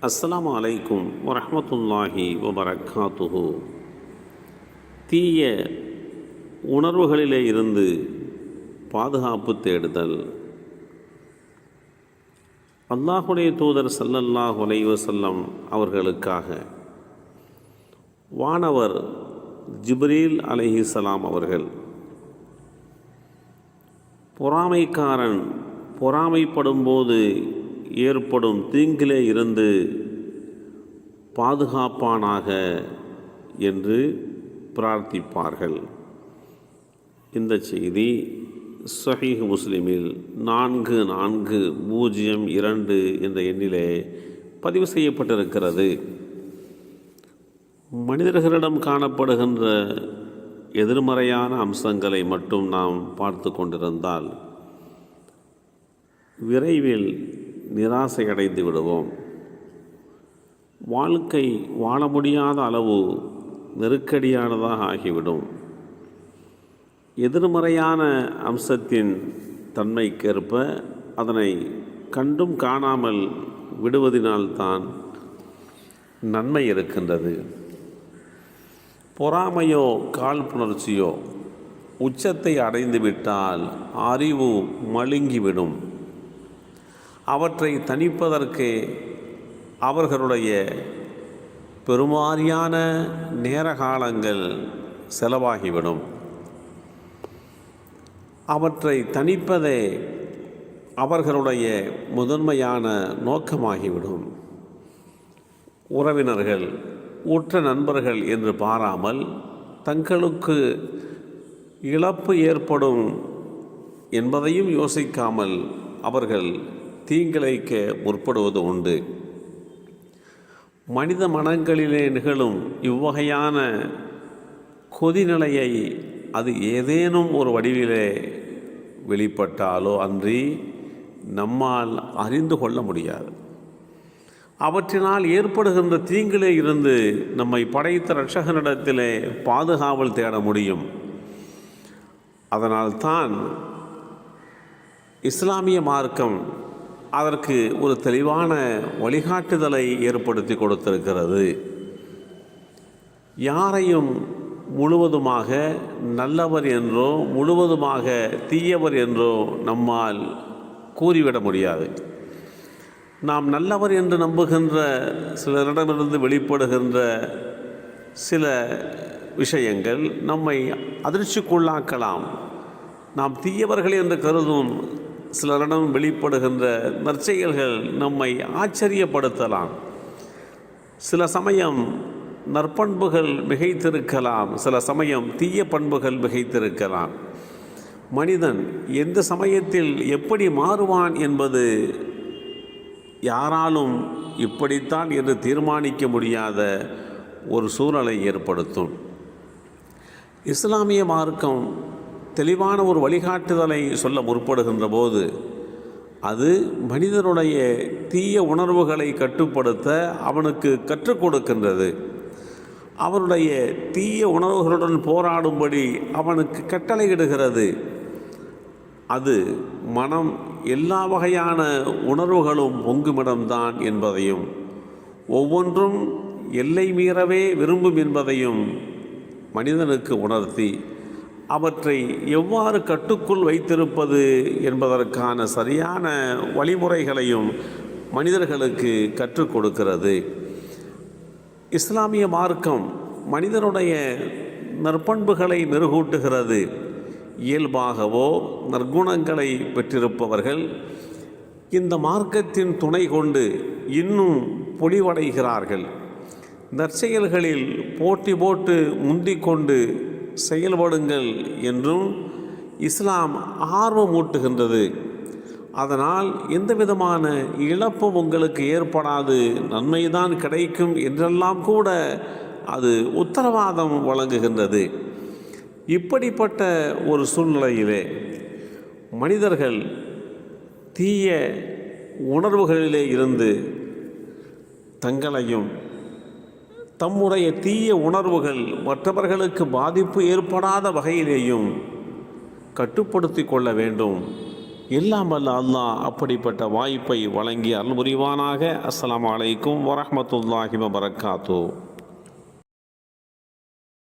அஸ்ஸலாமு அலைக்கும் வரஹ்மத்துல்லாஹி வபரகாத்துஹு. தீய உணர்வுகளிலே இருந்து பாதுகாப்பு தேடுதல். அல்லாஹுடைய தூதர் ஸல்லல்லாஹு அலைஹி வஸல்லம் அவர்களுக்காக வானவர் ஜிப்ரீல் அலைஹிஸ்ஸலாம் அவர்கள் பொறாமைக்காரன் பொறாமைப்படும்போது ஏற்படும் தீங்கிலே இருந்து பாதுகாப்பானாக என்று பிரார்த்திப்பார்கள். இந்த செய்தி ஸஹீஹ் முஸ்லிமில் 4402 என்ற எண்ணிலே பதிவு செய்யப்பட்டிருக்கிறது. மனிதர்களிடம் காணப்படுகின்ற எதிர்மறையான அம்சங்களை மட்டும் நாம் பார்த்து கொண்டிருந்தால் விரைவில் நிராசையடைந்து விடுவோம். வாழ்க்கை வாழ முடியாத அளவு நெருக்கடியானதாக ஆகிவிடும். எதிர்மறையான அம்சத்தின் தன்மைக்கேற்ப அதனை கண்டும் காணாமல் விடுவதினால்தான் நன்மை இருக்கின்றது. பொறாமையோ காழ்ப்புணர்ச்சியோ உச்சத்தை அடைந்துவிட்டால் அறிவு மழுங்கிவிடும். அவற்றை தணிப்பதற்கு அவர்களுடைய பெருமாறியான நேர காலங்கள் செலவாகிவிடும். அவற்றை தணிப்பதே அவர்களுடைய முதன்மையான நோக்கமாகிவிடும். உறவினர்கள் உற்ற நண்பர்கள் என்று பாராமல் தங்களுக்கு இழப்பு ஏற்படும் என்பதையும் யோசிக்காமல் அவர்கள் தீங்கிழைக்க முற்படுவது உண்டு. மனித மனங்களிலே நிகழும் இவ்வகையான கொதிநிலையை அது ஏதேனும் ஒரு வடிவிலே வெளிப்பட்டாலோ அன்றி நம்மால் அறிந்து கொள்ள முடியாது. அவற்றினால் ஏற்படுகின்ற தீங்கிலே இருந்து நம்மை படைத்த இரட்சகனிடத்திலே பாதுகாவல் தேட முடியும். அதனால்தான் இஸ்லாமிய மார்க்கம் அதற்கு ஒரு தெளிவான வழிகாட்டுதலை ஏற்படுத்தி கொடுத்திருக்கிறது. யாரையும் முழுவதுமாக நல்லவர் என்றோ முழுவதுமாக தீயவர் என்றோ நம்மால் கூறிவிட முடியாது. நாம் நல்லவர் என்று நம்புகின்ற சிலரிடமிருந்து வெளிப்படுகின்ற சில விஷயங்கள் நம்மை அதிர்ச்சிக்குள்ளாக்கலாம். நாம் தீயவர்கள் என்று கருதும் சிலரிடம் வெளிப்படுகின்ற நற்செயல்கள் நம்மை ஆச்சரியப்படுத்தலாம். சில சமயம் நற்பண்புகள் மிகைத்திருக்கலாம், சில சமயம் தீய பண்புகள் மிகைத்திருக்கலாம். மனிதன் எந்த சமயத்தில் எப்படி மாறுவான் என்பது யாராலும் இப்படித்தான் என்று தீர்மானிக்க முடியாத ஒரு சூழலை ஏற்படுத்தும். இஸ்லாமிய மார்க்கம் தெளிவான ஒரு வழிகாட்டுதலை சொல்ல முற்படுகின்ற போது அது மனிதனுடைய தீய உணர்வுகளை கட்டுப்படுத்த அவனுக்கு கற்றுக் கொடுக்கின்றது. அவனுடைய தீய உணர்வுகளுடன் போராடும்படி அவனுக்கு கட்டளையிடுகிறது. அது மனம் எல்லா வகையான உணர்வுகளும் பொங்குமிடம்தான் என்பதையும் ஒவ்வொன்றும் எல்லை மீறவே விரும்பும் என்பதையும் மனிதனுக்கு உணர்த்தி அவற்றை எவ்வாறு கட்டுக்குள் வைத்திருப்பது என்பதற்கான சரியான வழிமுறைகளையும் மனிதர்களுக்கு கற்றுக் கொடுக்கிறது. இஸ்லாமிய மார்க்கம் மனிதனுடைய நற்பண்புகளை மெருகூட்டுகிறது. இயல்பாகவோ நற்குணங்களை பெற்றிருப்பவர்கள் இந்த மார்க்கத்தின் துணை கொண்டு இன்னும் பொலிவடைகிறார்கள். நற்செயல்களில் போட்டி போட்டு முந்திக்கொண்டு செயல்படுங்கள் என்றும் இஸ்லாம் ஆர்வமூட்டுகின்றது. அதனால் எந்த விதமான இழப்பும் உங்களுக்கு ஏற்படாது, நன்மைதான் கிடைக்கும் என்றெல்லாம் கூட அது உத்தரவாதம் வழங்குகின்றது. இப்படிப்பட்ட ஒரு சூழ்நிலையிலே மனிதர்கள் தீய உணர்வுகளிலே இருந்து தங்களையும் தம்முடைய தீய உணர்வுகள் மற்றவர்களுக்கு பாதிப்பு ஏற்படாத வகையிலேயும் கட்டுப்படுத்தி கொள்ள வேண்டும். எல்லாம் வல்ல அல்லாஹ் அப்படிப்பட்ட வாய்ப்பை வழங்கி அருள் புரிவானாக. அஸ்ஸலாமு அலைக்கும் வரஹ்மத்துல்லாஹி வபரகாத்துஹு.